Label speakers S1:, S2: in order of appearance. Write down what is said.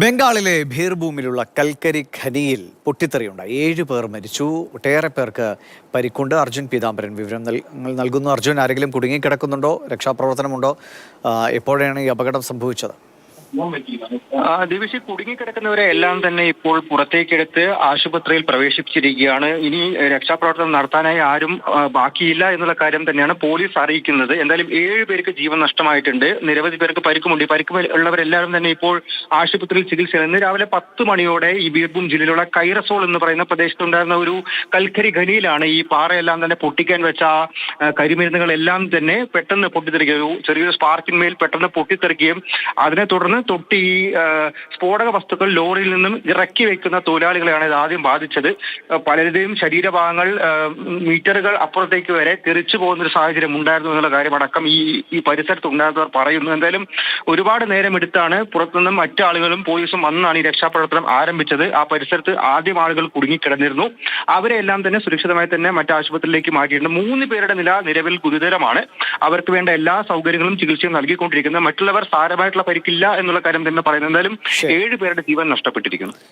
S1: ബംഗാളിലെ ഭീർഭൂമിലുള്ള കൽക്കരി ഖനിയിൽ പൊട്ടിത്തെറിയുണ്ടായി 7 പേർ മരിച്ചു. ഒട്ടേറെ പേർക്ക് പരിക്കുണ്ട്. അർജുൻ പീതാംബരൻ വിവരം നൽകുന്നു. അർജുൻ, ആരെങ്കിലും കുടുങ്ങിക്കിടക്കുന്നുണ്ടോ? രക്ഷാപ്രവർത്തനമുണ്ടോ? എപ്പോഴാണ് ഈ അപകടം സംഭവിച്ചത്?
S2: ദിവിഷി, കുടുങ്ങിക്കിടക്കുന്നവരെ എല്ലാം തന്നെ ഇപ്പോൾ പുറത്തേക്കെടുത്ത് ആശുപത്രിയിൽ പ്രവേശിപ്പിച്ചിരിക്കുകയാണ്. ഇനി രക്ഷാപ്രവർത്തനം നടത്താനായി ആരും ബാക്കിയില്ല എന്നുള്ള കാര്യം തന്നെയാണ് പോലീസ് അറിയിക്കുന്നത്. എന്തായാലും 7 പേർക്ക് ജീവൻ നഷ്ടമായിട്ടുണ്ട്. നിരവധി പേർക്ക് പരിക്കുമുണ്ട്. പരിക്ക് ഉള്ളവരെല്ലാവരും തന്നെ ഇപ്പോൾ ആശുപത്രിയിൽ ചികിത്സയിൽ. ഇന്ന് രാവിലെ 10 മണിയോടെ ഈ ബീർഭൂം ജില്ലയിലുള്ള കൈറസോൾ എന്ന് പറയുന്ന പ്രദേശത്തുണ്ടായിരുന്ന ഒരു കൽക്കരി ഖനിയിലാണ് ഈ പാറയെല്ലാം തന്നെ പൊട്ടിക്കാൻ വെച്ച കരിമരുന്നുകളെല്ലാം തന്നെ പെട്ടെന്ന് പൊട്ടിത്തെറിക്കുകയും ചെറിയൊരു സ്പാർക്കിന്മേൽ പെട്ടെന്ന് പൊട്ടിത്തെറിക്കുകയും അതിനെ തുടർന്ന് തൊട്ട് ഈ സ്ഫോടക വസ്തുക്കൾ ലോറിയിൽ നിന്നും ഇറക്കി വെക്കുന്ന തൊഴിലാളികളെയാണ് ഇത് ആദ്യം ബാധിച്ചത്. പലരുടെയും ശരീരഭാഗങ്ങൾ മീറ്ററുകൾ അപ്പുറത്തേക്ക് വരെ തെറിച്ചു പോകുന്ന ഒരു സാഹചര്യം ഉണ്ടായിരുന്നു എന്നുള്ള കാര്യമടക്കം ഈ പരിസരത്ത് ഉണ്ടായിരുന്നവർ പറയുന്നു. എന്തായാലും ഒരുപാട് നേരം എടുത്താണ് പുറത്തുനിന്നും മറ്റു ആളുകളും പോലീസും വന്നാണ് ഈ രക്ഷാപ്രവർത്തനം ആരംഭിച്ചത്. ആ പരിസരത്ത് ആദ്യം ആളുകൾ കുടുങ്ങിക്കിടന്നിരുന്നു. അവരെ എല്ലാം തന്നെ സുരക്ഷിതമായി തന്നെ മറ്റു ആശുപത്രിയിലേക്ക് മാറ്റിയിട്ടുണ്ട്. 3 പേരുടെ നില നിലവിൽ ഗുരുതരമാണ്. അവർക്ക് വേണ്ട എല്ലാ സൗകര്യങ്ങളും ചികിത്സയും നൽകിക്കൊണ്ടിരിക്കുന്നത്. മറ്റുള്ളവർ സാരമായിട്ടുള്ള പരിക്കില്ല എന്നുള്ള കാര്യം തന്നെ പറയുന്നത്. എന്തായാലും 7 പേരുടെ ജീവൻ നഷ്ടപ്പെട്ടിരിക്കുന്നു.